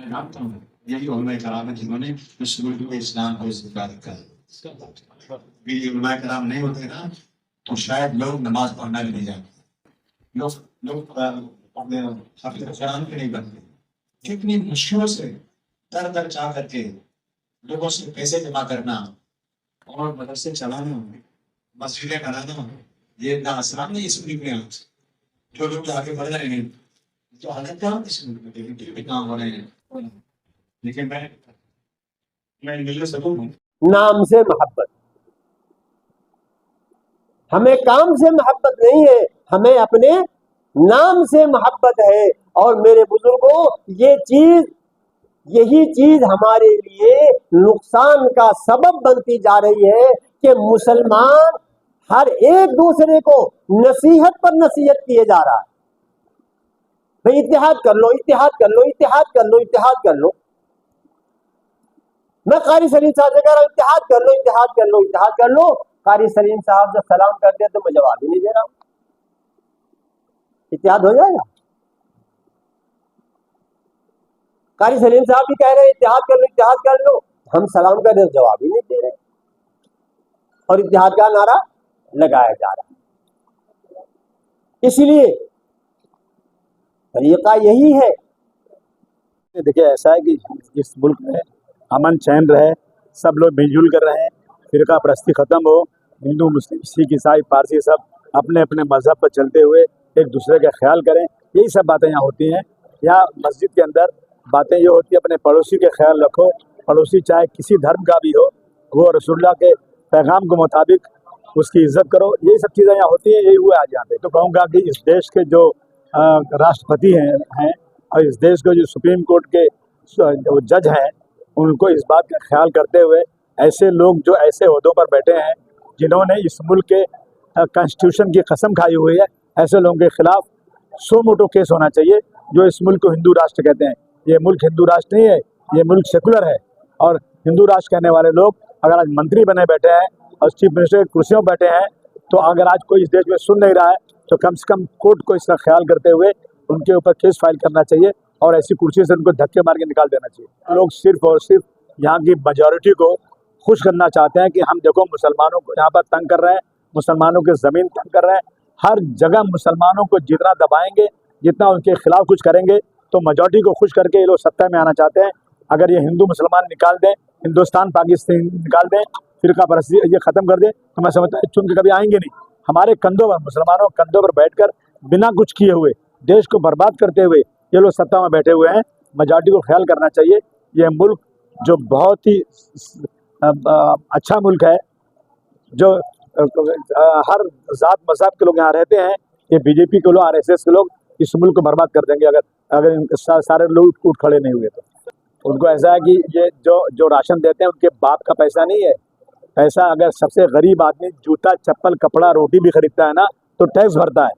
मैं मानता हूँ यही उलमाए कराम है जिन्होंने इस मुल्क में इस्लाम को स्वीकार कर। ये उलमाए कराम नहीं होते ना तो शायद लोग नमाज पढ़ना भी नहीं जानते। लोग लोग अपने हाफिज कुरान भी नहीं बनते। कितनी मुश्किलों से दर दर चाह करके लोगों से पैसे जमा करना और मदरसे चलाना, मस्जिदें बनाना, ये ना आसान नहीं इस मुल्क में। जो लोग आगे बढ़ रहे हैं तो हालत क्या इस मुल्क में देखिए भी काम हो रहे हैं। लेकिन मैं मिल सकूँ नाम से मोहब्बत, हमें काम से मोहब्बत नहीं है, हमें अपने नाम से मोहब्बत है। और मेरे बुजुर्गों, यही चीज हमारे लिए नुकसान का सबब बनती जा रही है कि मुसलमान हर एक दूसरे को नसीहत पर नसीहत किए जा रहा है। भाई इत्तेहाद कर लो, इत्तेहाद कर लो, इत्तेहाद कर लो, इत्तेहाद कर लो। मैं कारी सलीम साहब से कह रहा हूं इत्तेहाद कर लो, इत्तेहाद कर लो, इत्तेहाद कर लो। कारी सलीम साहब जब सलाम करते हैं तो मैं जवाब ही नहीं दे रहा हूं। इत्तेहाद हो जाएगा? कारी सलीम साहब भी कह रहे हैं इत्तेहाद कर लो, इत्तेहाद कर लो। हम सलाम कर रहे हैं, जवाब ही नहीं दे रहे और इत्तेहाद का नारा लगाया जा रहा है। इसलिए तरीका यही है। देखिए, ऐसा है कि इस मुल्क में अमन चैन रहे, सब लोग मिलजुल कर रहे हैं, फिरका परस्ती ख़त्म हो, हिंदू मुस्लिम सिख ईसाई पारसी सब अपने अपने मज़हब पर चलते हुए एक दूसरे का ख्याल करें। यही सब बातें यहाँ होती हैं। यहाँ मस्जिद के अंदर बातें ये होती है, अपने पड़ोसी के ख्याल रखो। पड़ोसी चाहे किसी धर्म का भी हो, वो रसूलुल्लाह के पैगाम के मुताबिक उसकी इज्जत करो। यही सब चीज़ें यहाँ होती हैं, यही हुआ आज यहाँ पे। तो कहूँगा कि इस देश के जो राष्ट्रपति हैं और इस देश के जो सुप्रीम कोर्ट के जो जज हैं, उनको इस बात का ख्याल करते हुए ऐसे लोग जो ऐसे ओहदों पर बैठे हैं, जिन्होंने इस मुल्क के कॉन्स्टिट्यूशन की कसम खाई हुई है, ऐसे लोगों के खिलाफ सो मोटो केस होना चाहिए, जो इस मुल्क को हिंदू राष्ट्र कहते हैं। ये मुल्क हिंदू राष्ट्र नहीं है, ये मुल्क सेकुलर है। और हिंदू राष्ट्र कहने वाले लोग अगर आज मंत्री बने बैठे हैं और चीफ मिनिस्टर की कुर्सियों पर बैठे हैं, तो अगर आज कोई इस देश में सुन नहीं रहा है, तो कम से कम कोर्ट को इसका ख्याल करते हुए उनके ऊपर केस फाइल करना चाहिए और ऐसी कुर्सी से उनको धक्के मार के निकाल देना चाहिए। लोग सिर्फ और सिर्फ यहाँ की मेजॉरिटी को खुश करना चाहते हैं कि हम देखो मुसलमानों को यहाँ पर तंग कर रहे हैं, मुसलमानों की ज़मीन तंग कर रहे हैं। हर जगह मुसलमानों को जितना दबाएंगे, जितना उनके खिलाफ कुछ करेंगे, तो मेजॉरिटी को खुश करके ये लोग सत्ता में आना चाहते हैं। अगर ये हिंदू मुसलमान निकाल दें, हिंदुस्तान पाकिस्तान निकाल दें, फिरका परस्ती ये ख़त्म कर दें, तो मैं समझता हूँ चुन के कभी आएंगे नहीं। हमारे कंधों पर, मुसलमानों के कंधों पर बैठकर बिना कुछ किए हुए देश को बर्बाद करते हुए ये लोग सत्ता में बैठे हुए हैं। मेजॉरिटी को ख्याल करना चाहिए। ये मुल्क जो बहुत ही अच्छा मुल्क है, जो हर जात मज़हब के लोग यहाँ रहते हैं, ये बीजेपी के लोग, आरएसएस के लोग इस मुल्क को बर्बाद कर देंगे अगर सारे लोग उठ खड़े नहीं हुए तो। उनको ऐसा है कि ये जो राशन देते हैं उनके बाप का पैसा नहीं है। पैसा अगर सबसे गरीब आदमी जूता चप्पल कपड़ा रोटी भी खरीदता है ना, तो टैक्स भरता है।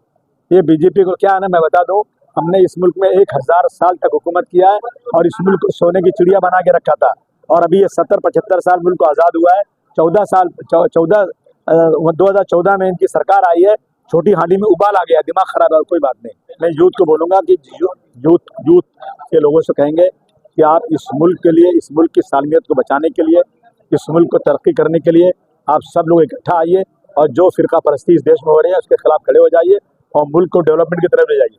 ये बीजेपी को क्या है ना, मैं बता दूं, हमने इस मुल्क में 1000 साल तक हुकूमत किया है और इस मुल्क को सोने की चिड़िया बना के रखा था। और अभी ये 70-75 साल मुल्क को आज़ाद हुआ है। 2014 में इनकी सरकार आई है, छोटी हांडी में उबाल आ गया, दिमाग खराब है और कोई बात नहीं। मैं यूथ को बोलूँगा कि यूथ के लोगों से कहेंगे कि आप इस मुल्क के लिए, इस मुल्क की सालमियत को बचाने के लिए, इस मुल्क को तरक्की करने के लिए आप सब लोग इकट्ठा आइए और जो फिरका परस्ती इस देश में हो रही है उसके खिलाफ खड़े हो जाइए और मुल्क को डेवलपमेंट की तरफ ले जाइए।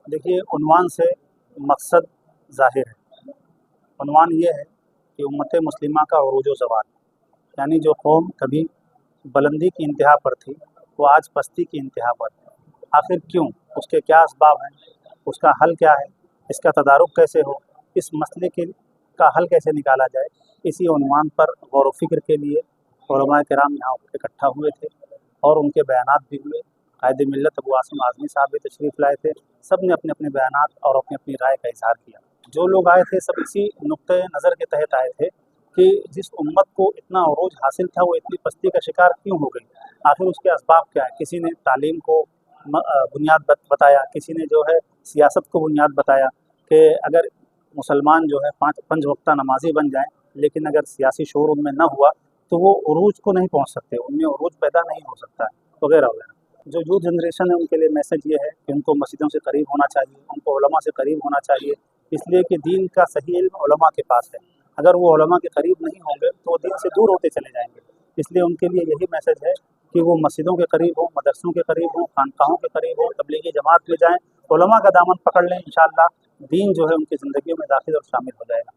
देखिए, उन्वान से मकसद ज़ाहिर है। उन्वान ये है कि उम्मत मुस्लिमा का उरूज व ज़वाल, यानी जो कौम कभी बुलंदी की इंतहा पर थी वो आज पस्ती की इंतहा पर है। आखिर क्यों? उसके क्या असबाब हैं? उसका हल क्या है? इसका तदारुक कैसे हो? इस मसले का हल कैसे निकाला जाए? इसी उन्वान पर गौर व फिक्र के लिए उलमाए किराम यहाँ इकट्ठा हुए थे और उनके बयानात भी हुए। कायदे मिल्लत अबू आसिम आज़मी साहब भी तशरीफ़ लाए थे। सब ने अपने अपने बयानात और अपनी अपनी राय का इजहार किया। जो लोग आए थे सब इसी नुक्ते नज़र के तहत आए थे कि जिस उम्मत को इतना अरूज हासिल था वो इतनी पस्ती का शिकार क्यों हो गई? आखिर उसके असबाब क्या है? किसी ने तालीम को बुनियाद बताया, किसी ने जो है सियासत को बुनियाद बताया कि अगर मुसलमान जो है 5 वक्ता नमाजी बन जाएँ, लेकिन अगर सियासी शऊर उनमें न हुआ तो वो उरूज को नहीं पहुँच सकते, उनमें उरूज पैदा नहीं हो सकता है, वगैरह वगैरह। जो यूथ जनरेशन है उनके लिए मैसेज ये है कि उनको मस्जिदों से करीब होना चाहिए, उनको उलमा से करीब होना चाहिए, इसलिए कि दीन का सही इल्म उलमा के पास है। अगर वो उलमा के करीब नहीं होंगे तो वो दीन से दूर होते चले जाएंगे। इसलिए उनके लिए यही मैसेज है कि वो मस्जिदों के करीब हों, मदरसों के करीब हों, खानकाहों के करीब हों, तबलीगी जमात में जाएँ, उलमा का दामन पकड़ लें। इंशाअल्लाह दीन जो है उनकी ज़िंदगी में दाखिल और शामिल हो जाएगा।